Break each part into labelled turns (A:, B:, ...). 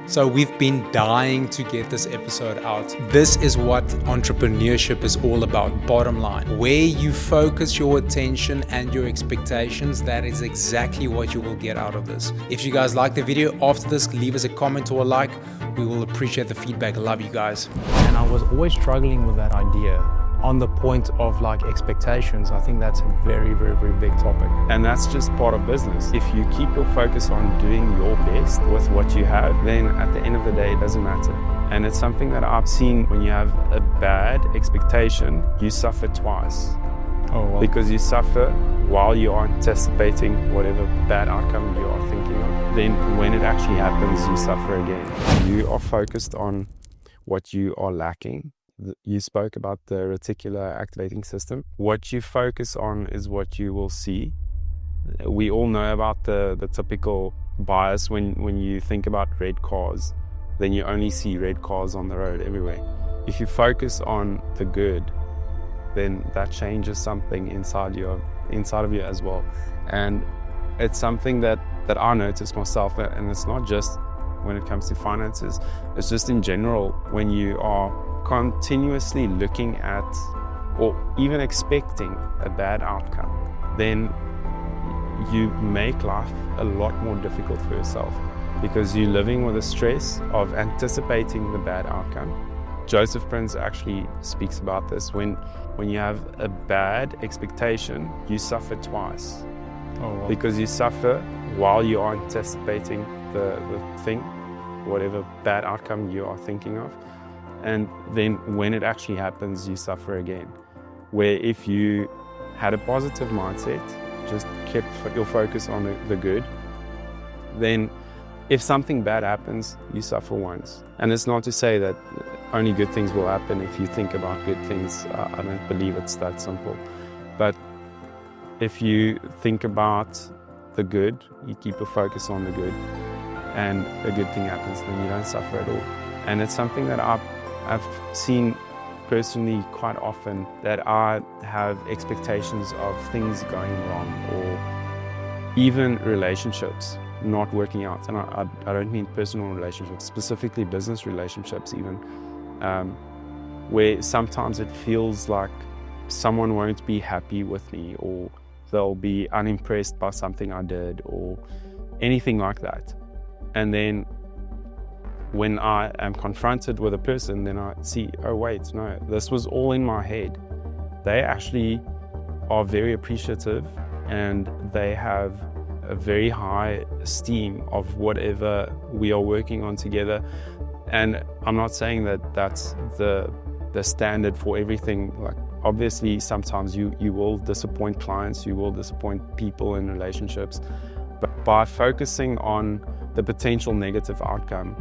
A: So we've been dying to get this episode out. This is what entrepreneurship is all about, bottom line. Where you focus your attention and your expectations, that is exactly what you will get out of this. If you guys like the video, after this, leave us a comment or a like. We will appreciate the feedback. Love you guys.
B: And I was always struggling with that idea on the point of like expectations. I think that's a very, very, very big topic.
C: And that's just part of business. If you keep your focus on doing your best with what you have, then at the end of the day, it doesn't matter. And it's something that I've seen when you have a bad expectation, you suffer twice.
B: Oh, well.
C: Because you suffer while you are anticipating whatever bad outcome you are thinking of. Then when it actually happens, you suffer again. You are focused on what you are lacking. You spoke about the reticular activating system. What you focus on is what you will see. We all know about the typical bias when you think about red cars, then you only see red cars on the road everywhere. If you focus on the good, then that changes something inside of you as well. And it's something that I notice myself, and it's not just when it comes to finances, it's just in general. When you are continuously looking at or even expecting a bad outcome, then you make life a lot more difficult for yourself, because you're living with the stress of anticipating the bad outcome. Joseph Prince actually speaks about this. When you have a bad expectation, you suffer twice.
B: Oh, wow.
C: Because you suffer while you are anticipating the thing, whatever bad outcome you are thinking of. And then when it actually happens, you suffer again. Where if you had a positive mindset, just kept your focus on the good, then if something bad happens, you suffer once. And it's not to say that only good things will happen if you think about good things. I don't believe it's that simple. But if you think about the good, you keep your focus on the good, and a good thing happens, then you don't suffer at all. And it's something that I've seen personally quite often, that I have expectations of things going wrong, or even relationships not working out. And I don't mean personal relationships, specifically business relationships even, where sometimes it feels like someone won't be happy with me, or they'll be unimpressed by something I did, or anything like that. And then when I am confronted with a person, then I see, oh wait, no, this was all in my head. They actually are very appreciative, and they have a very high esteem of whatever we are working on together. And I'm not saying that that's the standard for everything. Like, obviously, sometimes you will disappoint clients, you will disappoint people in relationships. But by focusing on the potential negative outcome,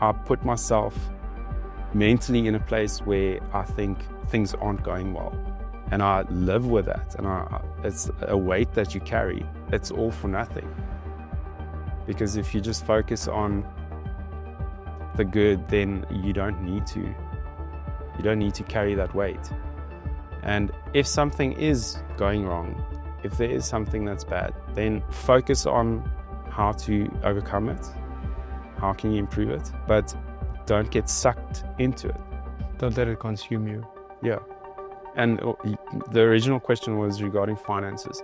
C: I put myself mentally in a place where I think things aren't going well. And I live with that. And it's a weight that you carry. It's all for nothing. Because if you just focus on the good, then you don't need to carry that weight. And if something is going wrong, if there is something that's bad, then focus on how to overcome it. How can you improve it? But don't get sucked into it.
B: Don't let it consume you.
C: Yeah. And the original question was regarding finances.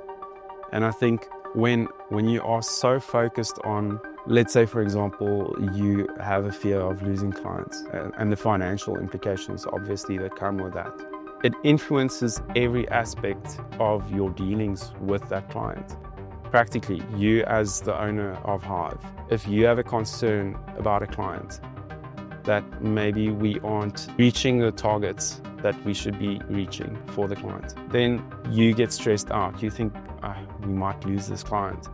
C: And I think when you are so focused on, let's say, for example, you have a fear of losing clients and the financial implications, obviously, that come with that. It influences every aspect of your dealings with that client. Practically, you as the owner of Hive, if you have a concern about a client that maybe we aren't reaching the targets that we should be reaching for the client, then you get stressed out. You think, we might lose this client.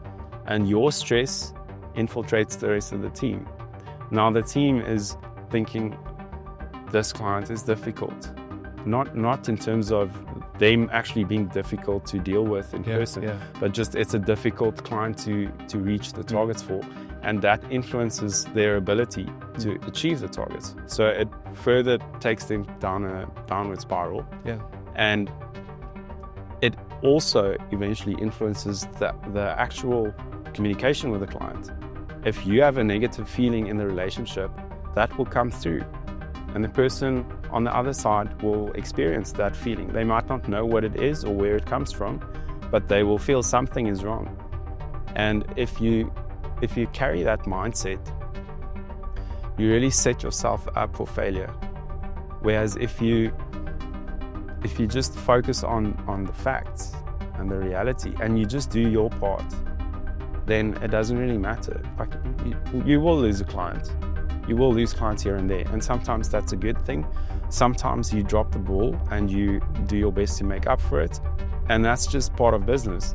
C: And your stress infiltrates the rest of the team. Now the team is thinking, this client is difficult. Not in terms of them actually being difficult to deal with in person, but just it's a difficult client to reach the targets for, and that influences their ability to achieve the targets. So it further takes them down a downward spiral, and it also eventually influences the actual communication with the client. If you have a negative feeling in the relationship, that will come through. And the person on the other side will experience that feeling. They might not know what it is or where it comes from, but they will feel something is wrong. And if you carry that mindset, you really set yourself up for failure. Whereas if you just focus on the facts and the reality, and you just do your part, then it doesn't really matter. Like, you will lose a client. You will lose clients here and there, and sometimes that's a good thing. Sometimes you drop the ball and you do your best to make up for it, and that's just part of business.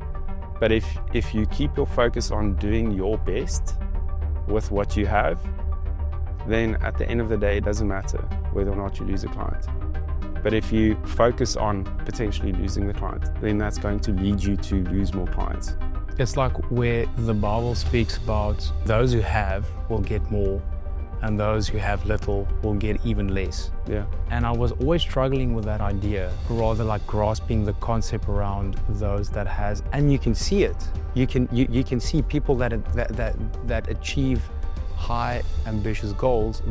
C: But if you keep your focus on doing your best with what you have, then at the end of the day, it doesn't matter whether or not you lose a client. But if you focus on potentially losing the client, then that's going to lead you to lose more clients.
B: It's like where the Bible speaks about those who have will get more, and those who have little will get even less.
C: Yeah.
B: And I was always struggling with that idea, rather like grasping the concept around those that has, and you can see it. You can see people that achieve high ambitious goals,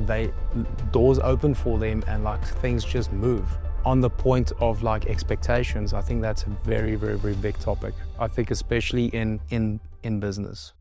B: doors open for them and like things just move. On the point of like expectations, I think that's a very, very, very big topic. I think especially in business.